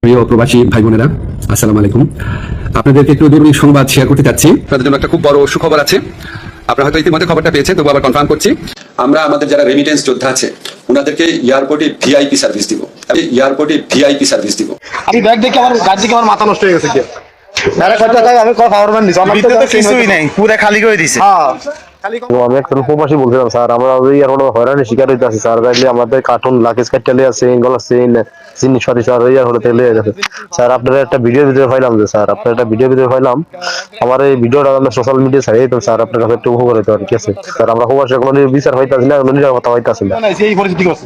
প্রিয় প্রবাসী ভাই বোনেরা, আসসালামু আলাইকুম। আপনাদেরকে একটু জরুরি সংবাদ শেয়ার করতে চাচ্ছি। আপনাদের জন্য একটা খুব বড় সুখবর আছে। আপনারা হয়তো ইতিমধ্যে খবরটা পেয়েছেন, তবু আবার কনফার্ম করছি। আমরা আমাদের যারা রেমিটেন্স যোদ্ধা আছে ওনাদেরকে এয়ারপোর্টে ভিআইপি সার্ভিস দিব। আমি ব্যাগ দেখে আমার গাছ দেখে আমার মাথা নষ্ট হয়ে গেছে। আমি খবরমান দিছি, আমার তো কিছুই নাই, পুরো খালি করে দিছে। আমি একজন প্রবাসী বলছিলাম স্যার, আমরা এখনো হয়রানি শিকার হইতে আছি স্যার। তাইলে আমাদের কার্টুন লাকেজ কাটতে আছে, গলা চেইন চিনি সরি স্যার হলো তেলে গেছে স্যার। আপনারা একটা ভিডিও পাইলাম যে স্যার, আপনার একটা ভিডিও পাইলাম। আমার এই ভিডিওটা আমরা সোশ্যাল মিডিয়া ছাড়িয়ে তো স্যার আপনার কাছে একটু উপকার হইতে পারে, ঠিক আছে স্যার? আমরা প্রবাসী কোনো বিচার হইতাছি না, কোনো নিরাপত্তা হইতাছি না। এই পরিস্থিতি করছে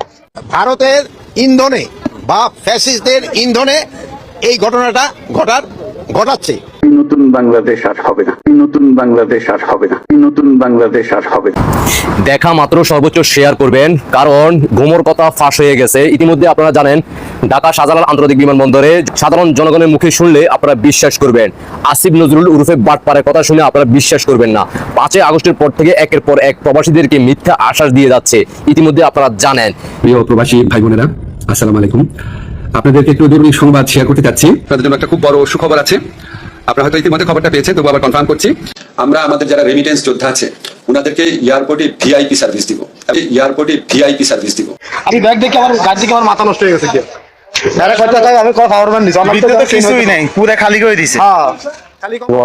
ভারতের ইন্ধনে বা ফ্যাসিস্টদের ইন্ধনে এই ঘটনাটা ঘটাচ্ছে। নতুন বাংলাদেশ আর হবে না, নতুন বাংলাদেশ আর হবে না, নতুন বাংলাদেশ আর হবে না। দেখা মাত্র সর্বোচ্চ শেয়ার করবেন, কারণ গোমর কথা ফাঁস হয়ে গেছে। ইতিমধ্যে আপনারা জানেন, ঢাকা শাহজালাল আন্তর্জাতিক বিমানবন্দরে সাধারণ জনগণের মুখে শুনলে আপনারা বিশ্বাস করবেন, আসিফ নজরুল উরুফে বাটপাড়ের কথা শুনে আপনারা বিশ্বাস করবেন না। 5 আগস্টের পর থেকে একের পর এক প্রবাসীদেরকে মিথ্যা আশ্বাস দিয়ে যাচ্ছে। ইতিমধ্যে আপনারা জানেন। প্রিয় প্রবাসী ভাই বোনেরা, আসসালামু আলাইকুম। আপনাদেরকে একটু জরুরি সংবাদ শেয়ার করতে চাচ্ছি। আপনাদের জন্য একটা খুব বড় সুখবর আছে। আপনারা হয়তো ইতিমধ্যে খবরটা পেয়েছেন, তবু আবার কনফার্ম করছি। আমরা আমাদের যারা রেমিটেন্স যোদ্ধা আছে ওনাদেরকে এয়ারপোর্টে ভিআইপি সার্ভিস দিব। আমি ব্যাগ দেখে আমার গাছ দেখে আমার মাথা নষ্ট হয়ে গেছে। আমি খবরমান দিছি, আমার তো কিছুই নাই, পুরো খালি করে দিছে।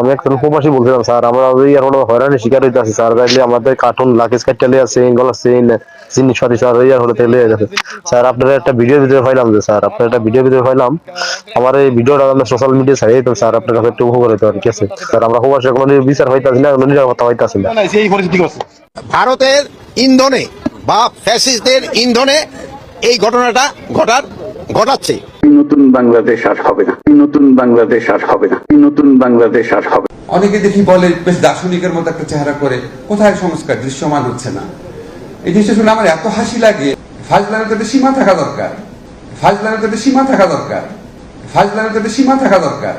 আমি একজন প্রবাসী বলছিলাম স্যার, আমরা এখনো হয়রানি শিকার হইতে আছি স্যার। তাইলে আমাদের কার্টুন লাকেজ কাটতে আছে, গলা চেইন চিনি সরি স্যার হলো তেলে গেছে স্যার। আপনারা একটা ভিডিও পাইলাম যে স্যার, আপনার একটা ভিডিও পাইলাম। আমার এই ভিডিওটা আমরা সোশ্যাল মিডিয়া ছাড়িয়ে তো স্যার আপনার কাছে একটু উপকার হইতে পারে, ঠিক আছে স্যার? আমরা প্রবাসী কোনো বিচার হইতাছি না, কোনো নিরাপত্তা হইতাছি না। এই পরিস্থিতি করছে ভারতের ইন্ধনে বা ফ্যাসিস্টদের ইন্ধনে এই ঘটনাটা ঘটাচ্ছে। নতুন বাংলাদেশ আর হবে না, নতুন বাংলাদেশ আর হবে না, নতুন বাংলাদেশ আর হবে না। অনেকে দেখি বলে বেশ দার্শনিকের মতো একটা চেহারা করে, কোথায় সংস্কার দৃশ্যমান হচ্ছে না। এই জিনিসটা শুনে আমার এত হাসি লাগে। ফাজলামের তো সীমা থাকা দরকার।